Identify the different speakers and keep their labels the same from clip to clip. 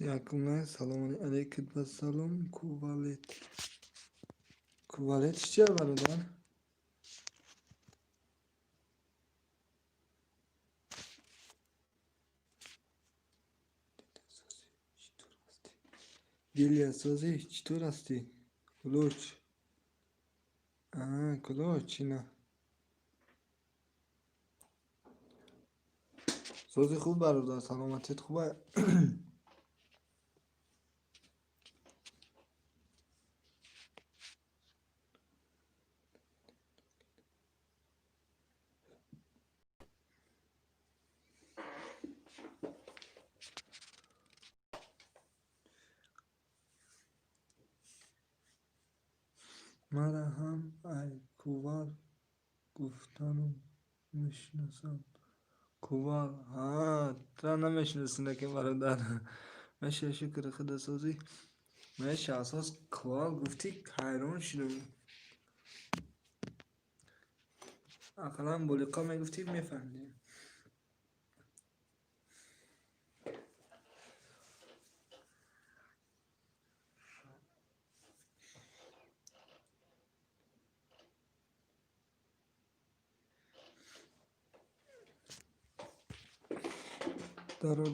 Speaker 1: Yakınlar selamun aleyküm ve selam kuvalet. Kuvalet çiçeği var orada. Delia Sozi, چطور هستی؟ کلوچ. کلوچ اینا. سوزی خوب برادر، سلامتیت خوبه؟ مرا هم ای کوار گفتنم میشناسم. کوار تو نمیشناسونه که برادر. میشه شکر خدا سوزی. میشه اساس کوار گفتی حیران شدم. اقلا بولیقا میگفتی میفهمدیم.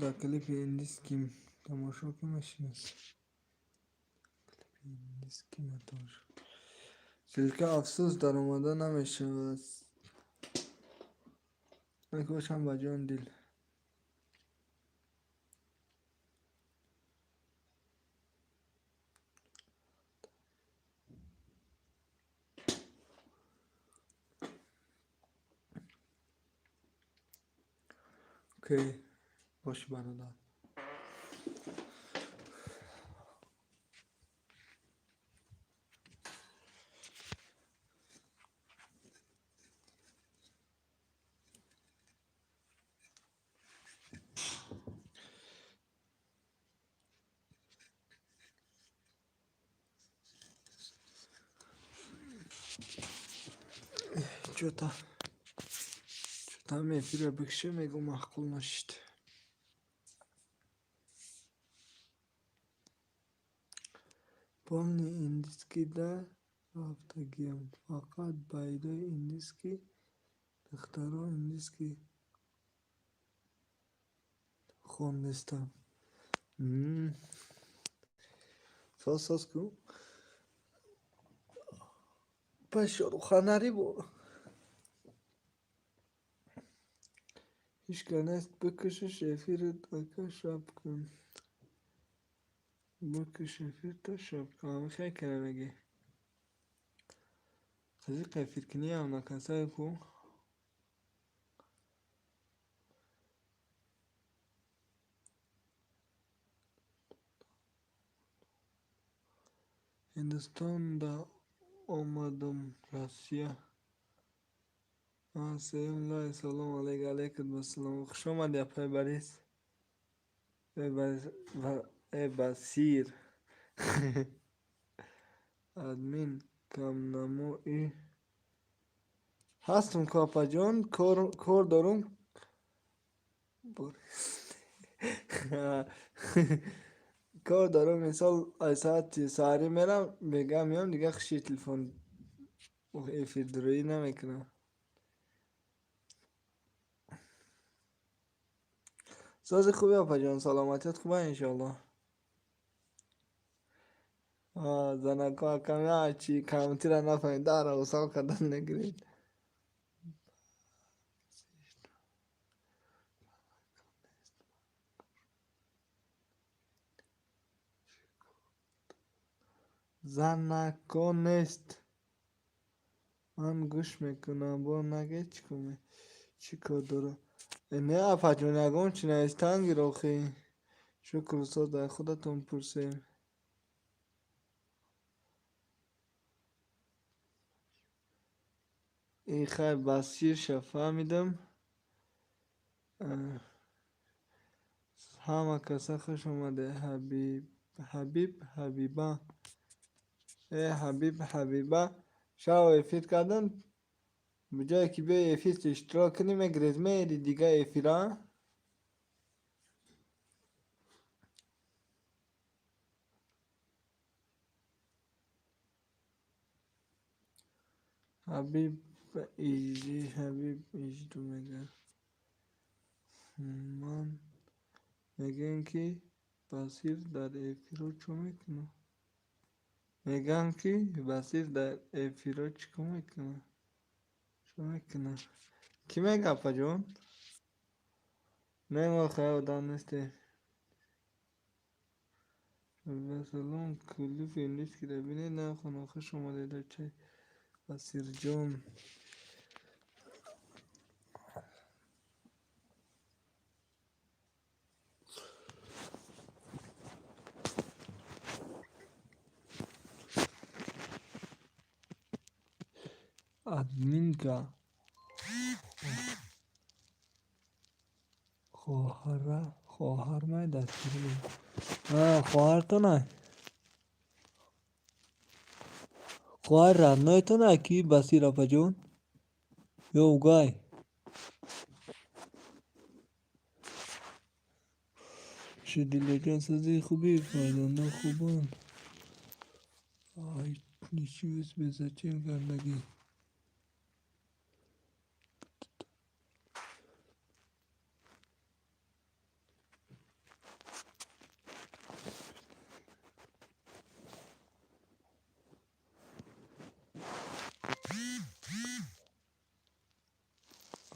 Speaker 1: در کلیپ اندیسکیم تماشا که میشناس. اندیسکیم تماشا. سلکه افسوس در اومده نمیشه. نکوشم با جان دل. اوکی باش برادر. چطور میفیره بکشه میگو محقول نشید. پالنی اندیسکی ده رفتگیم فقط بایده اندیسکی دخترها اندیسکی خوندستم. ساز کو پس شروع خانری بو هیچ کنست بکشه شفیر دکا شب کن بکشه شفیر تا شب کن همه خیلی کنه مگه خیلی قفیر کنی هم نکسه کو هندوستان دا آمدم روسیه. سلام الله سلام علیکم و سلام خوش آمدی اپای بریس ای بسیر ادمین کم نموی هستم کاپا جان کار دارم کار دارم مثال ساعت ساعتی میرم بگم میام دیگه خشی تلفن افیدروی نمیکنم. ساز خوبی آپا جان سلامتیت خوبه انشالله. زنکا کمی چی کامنتی را نفهمید داره و سال کردن نگرید. زنکا نیست من گوش میکنم با نگه چی کار داره نه آپا جان نگم چی نیستنگی رو خی شکر استاد در خودتون پرسیم. ای خیر بسیر شفا میدم همه کسا خوش اومده حبیبه ای حبیبه شاو افید کردن بجای که بیای افید اشتراک کنی مگرید میری دیگه افیرا حبیب ایزی حبیب ایزدو میگه من میگن که بصیر در افیرو چو میکنه میگن که بصیر در افیرو چیکو میکنه چو میکنه کی میگه اپا جون؟ نه ما خیلی دانسته مثلا کلی فیلم که ببینید نه خانوخه شما دیده چه بصیر جون ادمینگا خواهر من دستگیری بود خواهر تو نه خواهر رنای تو نه کی بصیر اپا جون یا اوگای شدیله جان سازی خوبی پایدانده خوبان آی نیچیوز بزرچه گندگی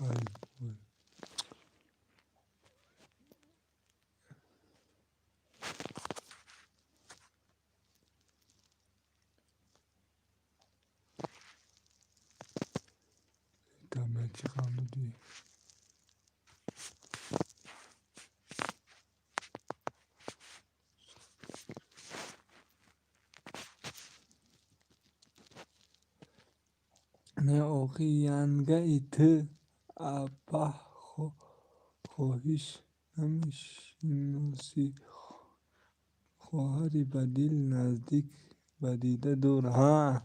Speaker 1: آی بای دمه چی خانده دی نه آقی ینگه ایته اپا خواهیش نمیشناسی خواهری بدیل نزدیک بدیده دور ها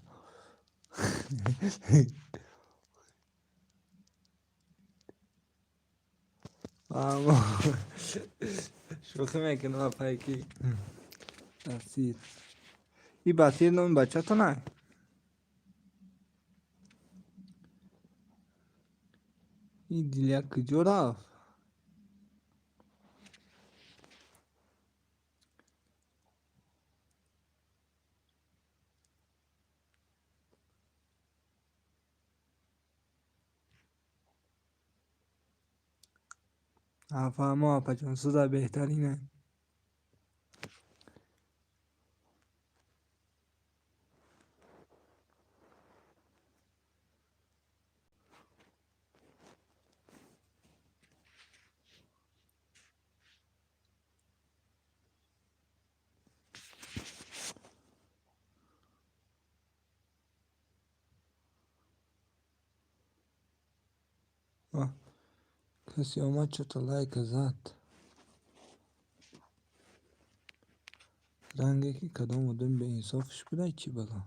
Speaker 1: اما شوخی میکنم اپایی که بصیر این بصیر نام بچه تو نه این دیلیک کجا رفت افهمه اپا جان سوزا بهترینه کسی آمد چطور لایک زد رنگی که کدام آدم به انصافش بده چی بگم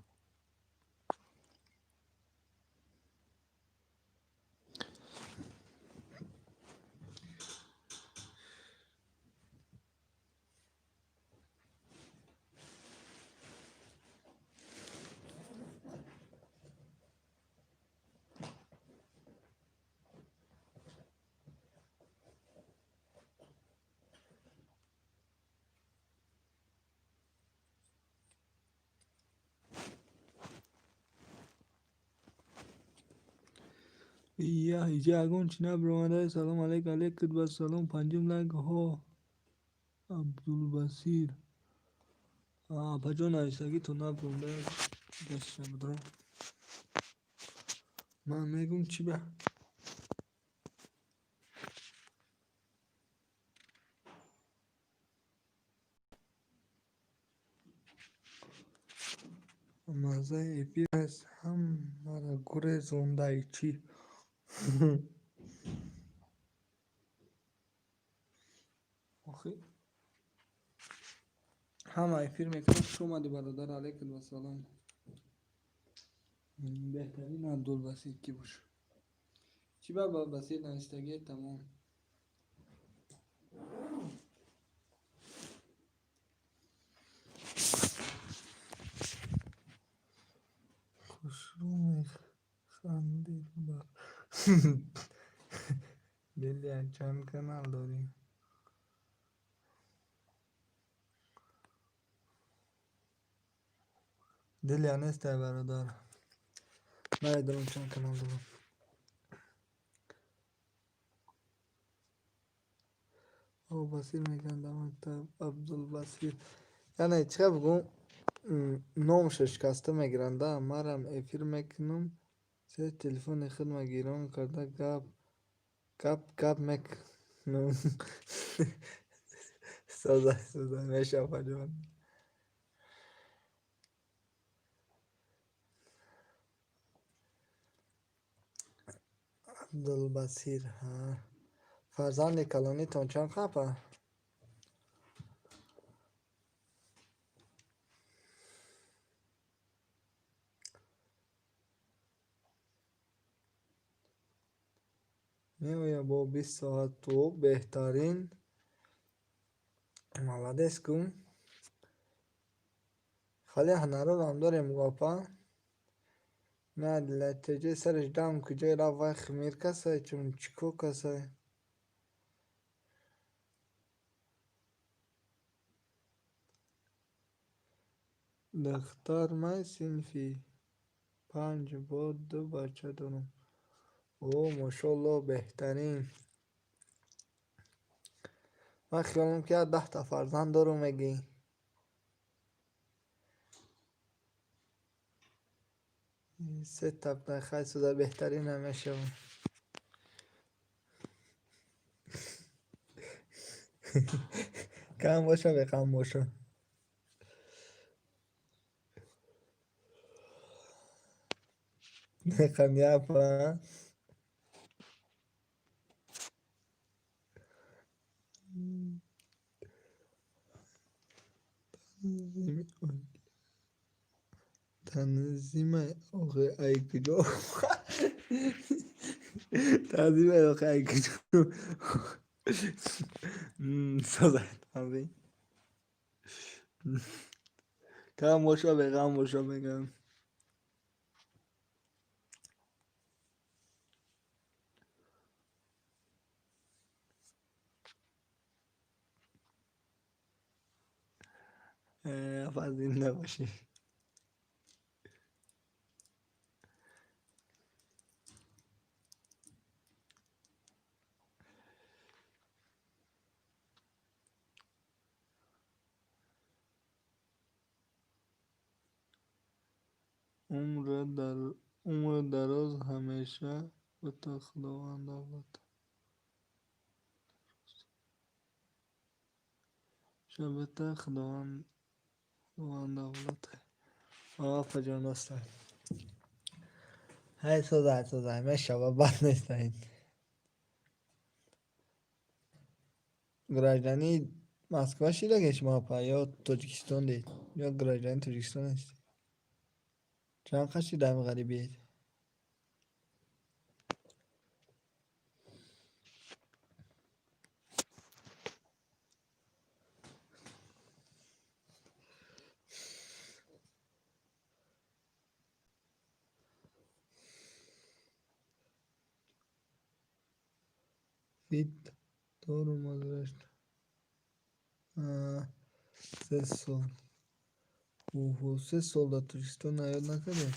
Speaker 1: یا ایجا اگون چنه برمانده سلام علیک علیک کد با سلام پنجم لنگ ها عبدالبصیر اپا جان ایستگی تو نبرونده دستشم بدارم من میگم چی به مزه ایپی است هم مرا گره زنده ای چی آخه هم ایپیر میکنم شو اومدی برادر علیک و سلام بهترین عبدالبصیر کی باشه چی با بصیر نوشتگی تمام خوش رو دلیا چند کانال داری؟ دلیا نیسته برادر. ندارم چند کانال دارم. او بصیر میگن در مکتب عبدالبصیر. یعنی چه بگم نامش شکسته میگیرنده مرم افیر میکنم سه تلفن خود گیران کرده گپ میکنم. سازه میشه جان. عبدالبصیر ها فرزند کلانی تان چند خپه. میوه با 20 ساعت تو بهترین ملدس کن خالی هنرو هم داریم گاپا نه لطجه سرش دام کجای را وای خمیر کسای چون چکو کسای دختر مای سنفی 5 با 2 بچه دارم. او ماشاءالله بهترین. من خیالم که 10 تا فرزند دارم میگی. 3 تا خیلی سودا بهترین همیشه. کم باشه به کم باشه. کمیابه. تنظیم آقای ایکجو. تنظیم آقای ایکجو. سازه تنظیم کم باشه به کم باشه بگم. فضیل نباشی. عمر دراز همیشه به تا خداوند دولت شبت خداوند دولت. آقا جان هستن. های سوزه میشه و بد نیستن. گراجانی مسکو شیره شما پا یا تاجیکستان دید یا گراجانی تاجیکستان است. چند خشی دم غریبی فیت دارو مزرشت 3 سال. اوه 3 سال در تاجیکستان نیاد نکرده.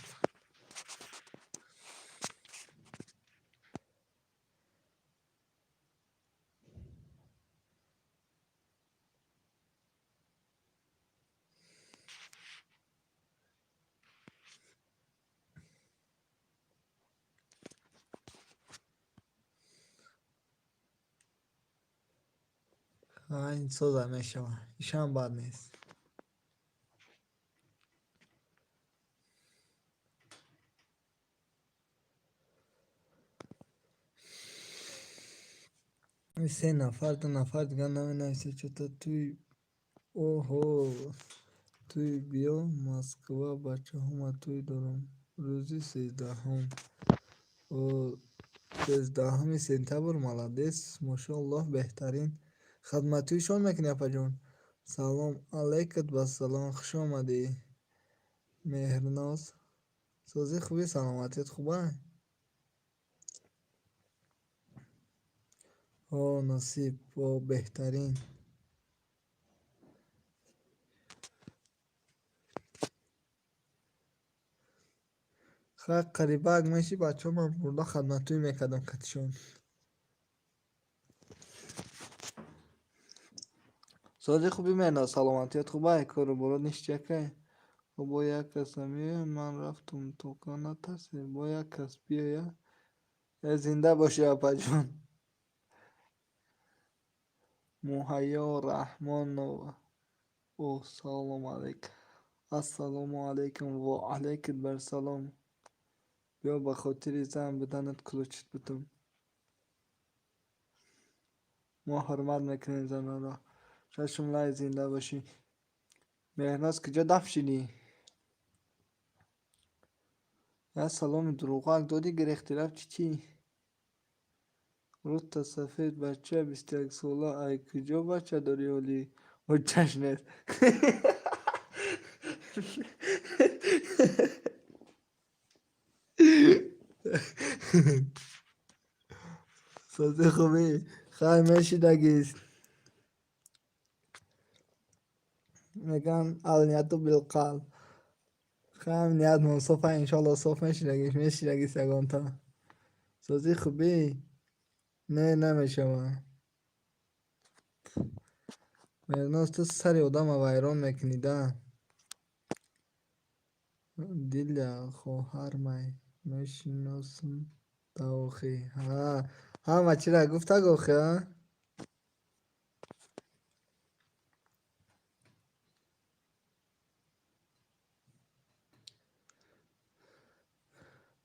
Speaker 1: این سوزه میشه ایشان بد نیست. این 3 نفر 2 نفر دیگه نمی نویسه چطور توی اوهو توی بیا مسکو بچه هم توی دارم روزی 13 هم و 13 همی سپتامبر ملادس ماشاءالله بهترین خدمتویشان میکنی اپا جان. سلام علیکت با سلام خوش آمدی مهرناز سازی خوبی سلامتیت خوبه. او نصیب و بهترین. خیلی قریبه اگه میشی بچه ها من برده خدمتوی میکردم کتشون. سازی خوبی مینا سلامتیت خوبه کارو برو نیست که با یک کس میه من رفتم تو کنه ترسی با یک کس بیایه زنده باشی اپا جون. مهیا رحمان و سلام علیکم. السلام علیکم و علیکم بر سلام. بیا به خاطر زن بدنت کلوچت بتم. ما حرمت میکنیم زنها را. ششم لای زنده باشی. مهناز کجا دفشینی؟ یا سلام دروغک دادی گرختی رفت چی؟ روز سفید بچه 21 ساله ای کجا بچه داری ولی و چشنت. سازی خوبی خیلی میشیدگیست میگن النیتو بالقلب. خیلی نیت من صفحه انشالله صفحه میشیدگیست یگان تا. سازی خوبی نه نمیشه من. مرناز تو سری آدم ویران میکنی ده. دیل خواهر میشناسم داخی ها. همه چی را گفته گوخی ها.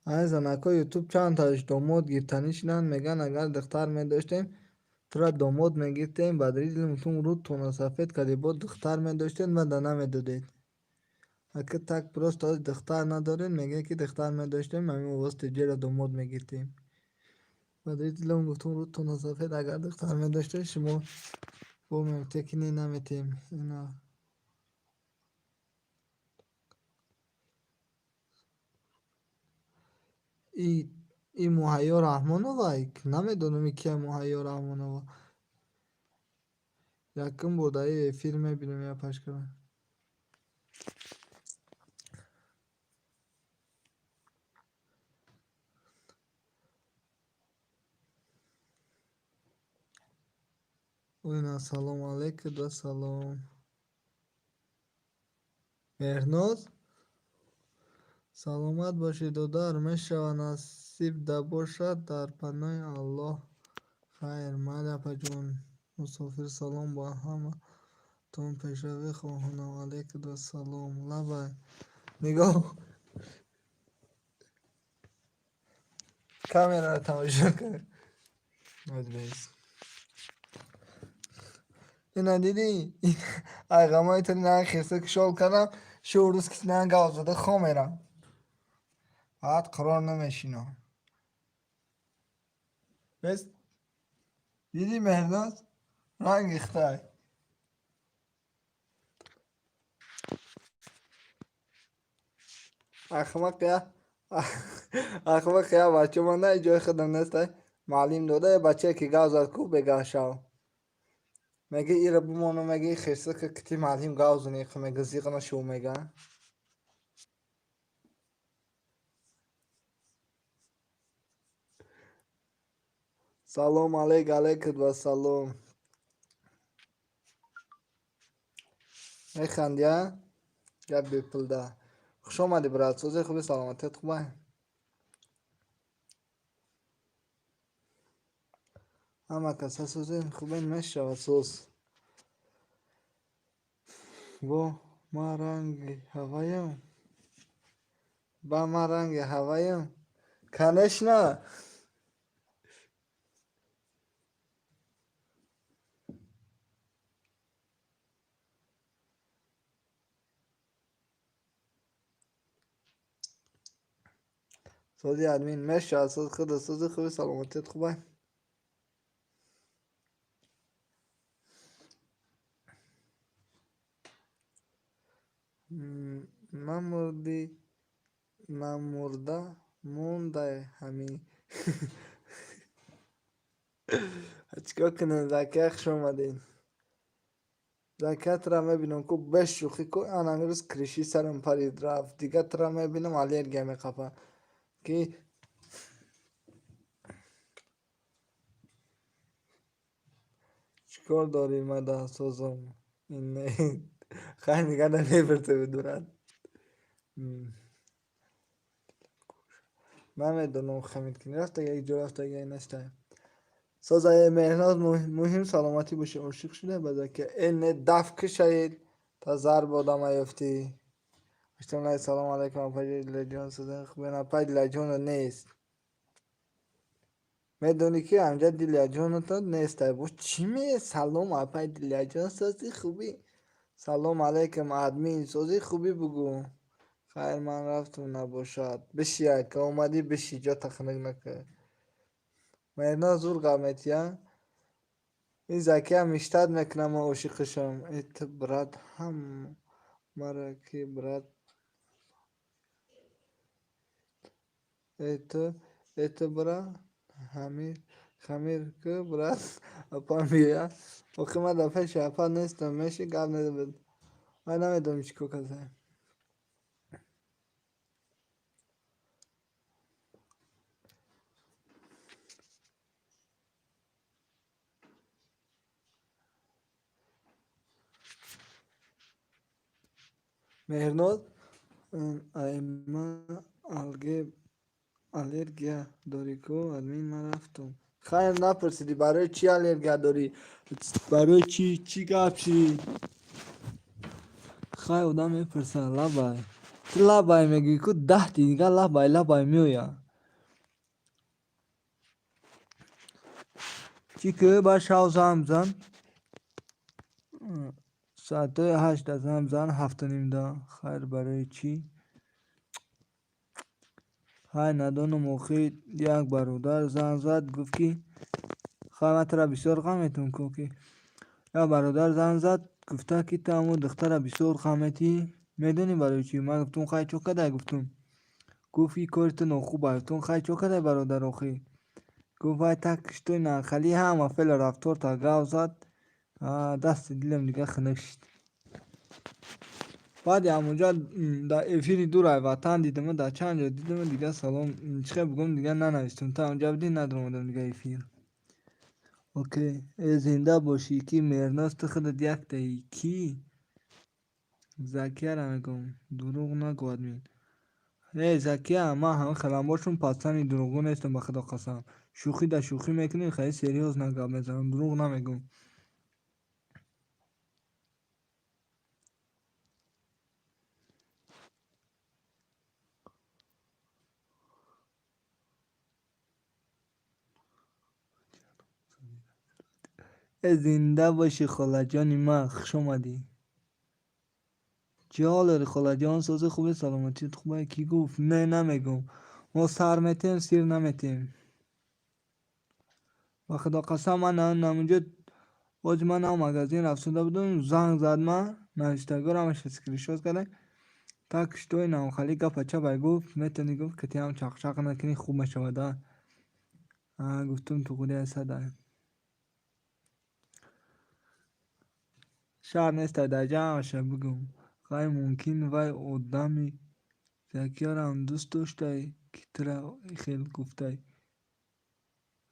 Speaker 1: از زنکا یوتیوب چند تاش داماد گیرتنی شدن میگن اگر دختر میداشتیم تو را داماد میگیرتیم بعد ریزلمتون رو تون سفید کردی بود دختر میداشتیم و دانه میدادید. اگه تک پروست از دختر ندارین میگه که دختر میداشتیم همین واسط جیر داماد میگیرتیم. بعد ریزلم گفتم رو تون سفید اگر دختر میداشتیم شما با ممتکنی نمیتیم اینا. ای ای مهیا رحمانوای نمیدونم که مهیا رحمانوای یکم بوده ای فیلم بینم یا پش کردم. اینا سلام علیکم و سلام. مهناز سلامت باشید دادار میشود نصیب ده باشد در پناه الله. خیر مادر جون مسافر سلام با همه تون پیشروی خواهنم علیکم و سلام لبه نگاه کامیرا را تماشا کن. مدرس اینا دیدی ایغمای تو نه خیسته کشال کردم شورس کسی نه گاز داده خوامیرم بعد قرار نمیشینا بس دیدی مهناز رنگ اختای احمق یا احمق یا بچه من نه جای خودم نسته معلم داده بچه که گاز از کو بگاه شاو میگه ای رو بمانو میگه خیسته که کتی معلم گاز نیخه میگه زیغنا شو میگه. سلام علیکم و سلام. میخندی ها گپ بیپلده خوش آمدی برات سوزی خوبی سلامتیت خوبه. همه کسا سوزی خوبه میشه سوز با ما رنگ هوایم با ما رنگ هوایم کنش نه. سوزی ادمین میشه سوز خود سوزی خوبی سلامتیت خوبه. من مردی من مرده مونده همین. چیکار کنه زکه خوش اومدین. زکه را میبینم که بشوخی که آن روز کریشی سرم پرید رفت دیگه را میبینم آلرژی میخواه که چیکار داری مده سازم این نه خیلی نگه نمیبرده بدونن. من میدونم خمید کنی رفته یک جو رفته یک نشته سازای مهناز مهم سلامتی باشه عاشق شده بده که این دفع شید تا ضرب آدم ایفتی. اشتم سلام علیکم اپای لجون سازن خوبه اپای لجون نیست میدونی که همجا دیلیجون تا نیسته بود چی می سلام اپای دیلیجون سازی خوبی سلام علیکم ادمین سازی خوبی بگو خیر من رفتم نباشد بشی که اومدی بشی جا تخنق نکه مرنا زور قامتیه این زکی هم اشتاد میکنم و عاشقشم ایت براد هم مرا که براد ایت برا خمیر که براد اپا میگه آخه من دفعه شفا نیستم میشه قبل نده من نمیدونم چی که کسه مهرناز ایما الگه آلرژیا داری کو ادمین من رفتم خیر نپرسیدی برای چی آلرژیا داری برای چی گپشی خیر آدم میپرسن لبای تو لبای میگی کو 10 دیگه لبای میویا چی که با شاو زن ساعت 8 زن 7:30 دا خیر برای چی خیر ندانم موقع یک برادر زنگ زد گفت که خیر من ترا بسیار غمتون که یا برادر زنگ زد گفته که تو همون دختر بسیار غمتی میدونی برای چی من گفتم خیر چو کده گفتم گفت این کارت ناخوبه گفتم خیر چو کده برادر آخی گفت وای تکش توی نخلی هم فعل رفتار تا گاو زد دست دیلم دیگه خنک شد بعد همونجا در افیری دور وطن دیدم در چند جا دیدم دیگه سلام چه بگم دیگه ننوشتم تا اونجا بدی ندارم دیگه افیر اوکی زنده باشی کی مرناز تو خودت یک تایی کی زکیه را میگم دروغ نگو ادمین زکیه من همه خلم باشون پاسانی دروغو نیستم به خدا قسم شوخی در شوخی میکنی خیلی سریوز نگم میزنم دروغ نمیگم زنده باشی خاله جانی من خوش اومدی چی حال داری خاله جان ساز خوبه سلامتیت خوبه کی گفت نه نمیگم ما سر میتیم سیر نمیتیم و خدا قسم من اونجا باز من هم مگزین رفته بودم زنگ زد من نوشتگارم اسکریشوت کرده تاکش توی نام خالی گفت چه بای گفت میتونی گفت که تی هم چاق نکنی خوب میشود گفتم تو خودی هسته شهر نیست در جمعشه بگم خیلی ممکن وای آدمی زکیار هم دوست داشته که ترا خیلی گفته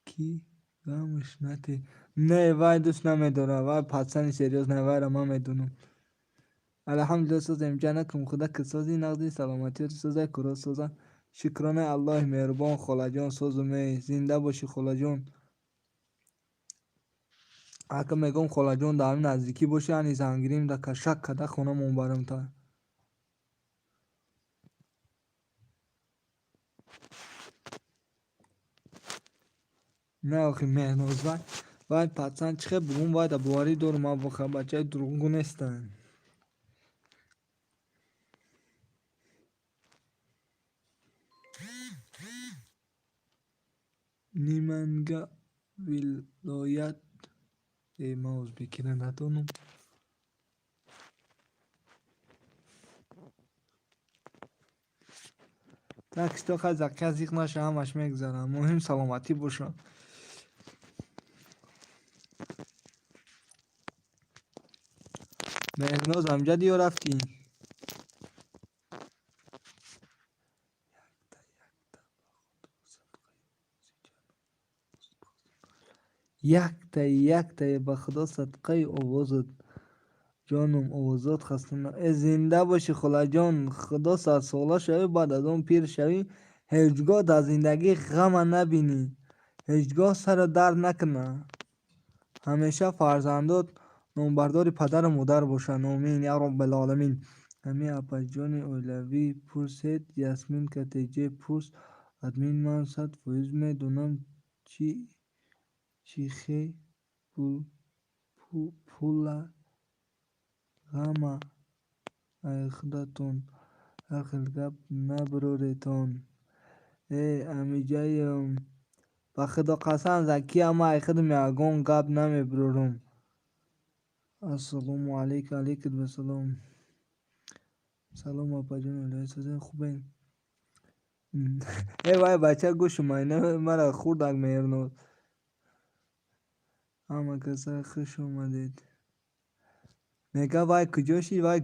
Speaker 1: کی غمش نته نه وای دوست نمیداره وای پسنی سریوز نه وای را من میدونم الحمدلله سوز امجا نکم خدا که سوزی نقدی سلامتی رو سوزه کرا سوزه شکرانه الله مهربان خاله جان سوزو می زنده باشی خاله جان اگه میگم خاله جان در همین نزدیکی باشه یعنی زنگیریم در کشک کده خونه منبرم تا نه آخی مهناز وای پسن چه بگم وای در بواری دور ما بخواه بچه دروغو نیستن نیمنگا ولایت ما ازبکی ندانم تکش تا خیلی زکی از ایق نشه همش میگذارم مهم سلامتی باشه مهناز امجد یا رفتی؟ یک تا به خدا صدقه آوازت جانم، آوازات خسته زنده باشی خلا جان. خدا 100 ساله شوی، بعد از اون پیر شوی، هیچگاه در زندگی غم نبینی، هیچگاه سر درد نکنه. همیشه فرزندات نامبردار پدر و مادر باشن. آمین یا رب العالمین. همین اپا جان اولوی پرسید، یاسمین کتیجه پرس، ادمین من 100% میدونم چی پول غم خداتون اخل گپ نبروریتون. امی جایم به خدا قسم زکی اما ای خود میگم گپ نمیبرورم. السلام علیکم. علیکم السلام. سلام اپا جان اولوی سازه خوبه. ای وای بچه گوش ماینه مرا خوردک میرنود. اما کسا خوش اومدید. میگه وای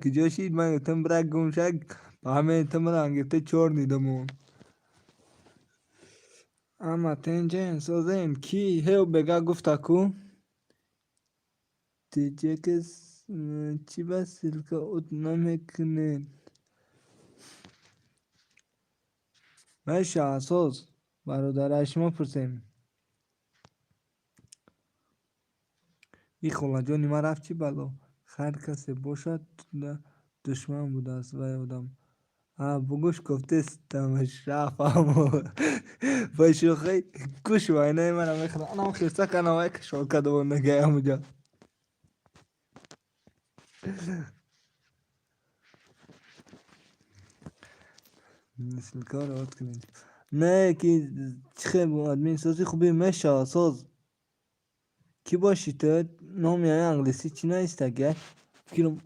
Speaker 1: کجا شید من گفتم برای گمشک با همه تم را انگیخته چور نیدمون. اما تنجه سازین کی هیو بگه گفته کو تیجه کس چی بسیل که ات نمیکنه. میشه اساس برادر شما پرسیم. این خلا جانی ما رفت چی بلا. هر کسی باشد دشمن بوده است و یادم بگوش گفته استمش رفم با شوخی گوش وینه من هم میخوام انا خیرسه کنم وای که شوکه دوون نگه همونجا مثل کار آت کنید. نه که چخه آدمین سازی خوبی میشه ساز کی باشی تو نام یعنی انگلیسی چی نیستگه فکرم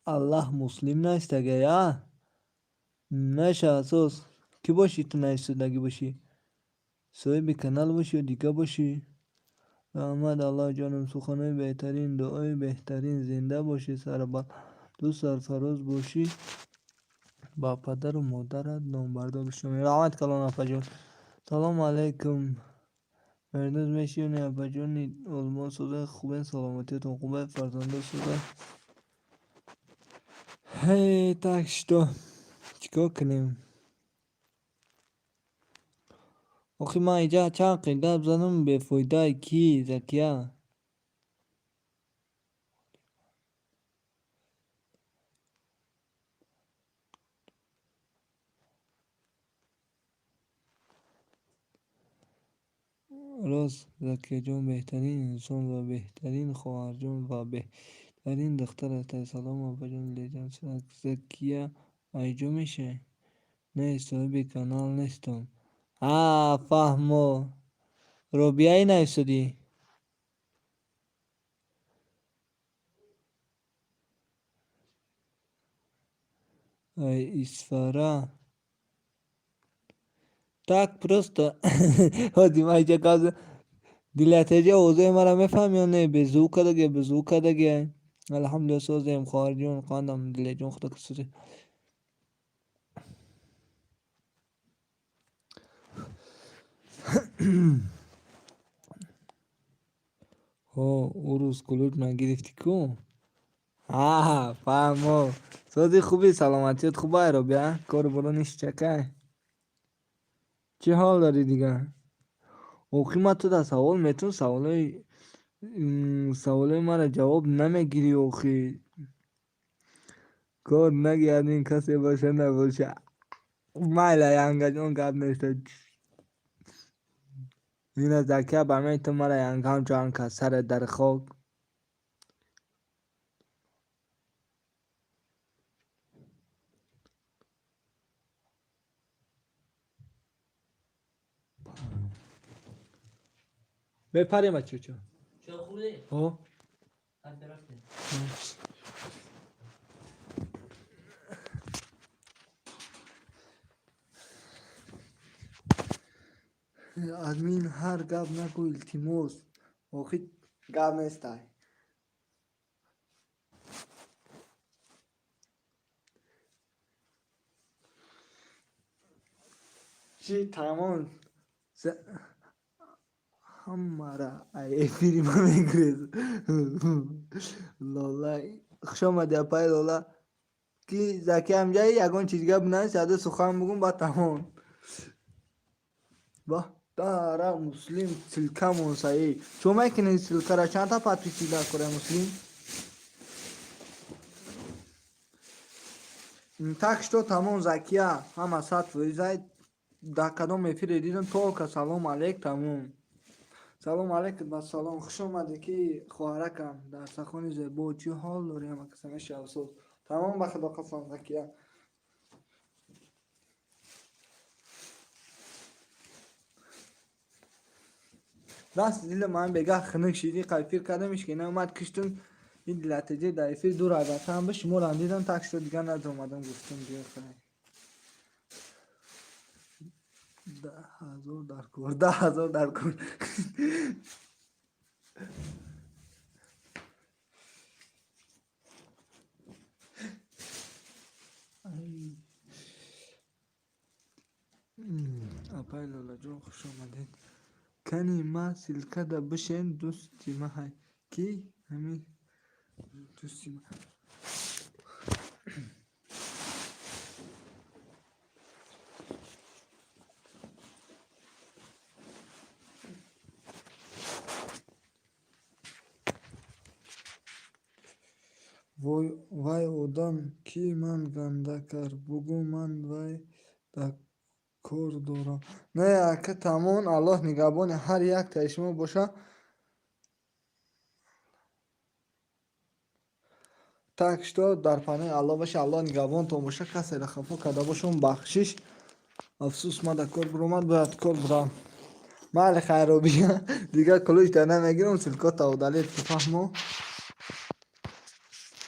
Speaker 1: الله مسلم نیستگه یا میشه ساز کی باشی تو نیستگی باشی صاحب کانال باشی یا دیگه باشی. احمد الله جانم سخنه بهترین دعای بهترین زنده باشی سر با دو سرفراز باشی با پدر و مادرت نامبردار بشم. رحمت کلان اپا جون. سلام علیکم. مرداد میشونی اپا جونی علما سوزه خوبه سلامتیتون خوبه فرزنده سوزه. هی تکشتو چیکار کنیم. آخی من اینجا چند قیدب زنم به فایده کی زکیه راست زکیه جان بهترین انسان و بهترین خواهر جان و بهترین دختر است. سلام اپا جان لیجان زکیه ایجا میشه نه صاحب کانال نیستم. فهمو روبیایی نیستدی isfara tak prosto hodí majte kaze dileteje اوضاع مرا میفهم یا نه به زوکا دگه الحمدلله سازم خارجون قاندم دل جون خدا کسوزه. او روز کلوت من گرفتی کو فهمو سازی خوبی سلامتیت خوبه رو بیا کار برو نیست چکه چه حال داری دیگه. اوخی ما تو در سوال میتون سوال مرا جواب نمیگیری اوخی کار نگردین کسی باشه نباشه مایلا ینگا جون گب نشته این از دکه برمه تو مرا ینگ هم جان که سر در خاک بپریم بچه چه ها ادمین هر گب نگو التماس آخی گب نیسته چی تمام همه ایفیری ما میگریز لالا خوش آمدی اپای لالا کی زکی همجایی یگان چیزگه بنای ساده سخن بگم با تمام با داره مسلم سلکمون سایی چون میکنی سلکه را چند تا پت پیچیده کنه مسلم так что тамом закия ҳама сад фоиза дар кадом эфире дидам толка салом алейк тамом салом алейк ба салом хуш омадӣ ки хоҳаракам дар сахони зебо чӣ ҳол дорӣ ҳама касамаши афсӯс тамом ба худо қасам закия раст дили ман бега хунук шидӣ қайфир кардамиш ки наомад киштун ин дилатиҷи дар эфир дур азатам ба шумо рандидам так что дига надомадам гуфтум биёхай 10,000 дар кор 10,000 дар кор апай лолаҷон хуш омадед кани ма силкада бишен дӯсти маҳай ки ҳамин дӯсти ма вай одам ки ман ганда кард бугӯ ман вай дар кор дорам не ака тамон аллоҳ нигаҳбони ҳар яктаи шумо боша так что дар паноҳи аллоҳ баша аллоҳ нигаҳбонтон боша касеро хафо карда бошам бахшиш афсӯс ма дар кор биромад бояд кор бурам майли хайробия дига кулӯчта намегирам силкота удалед ки фаҳмо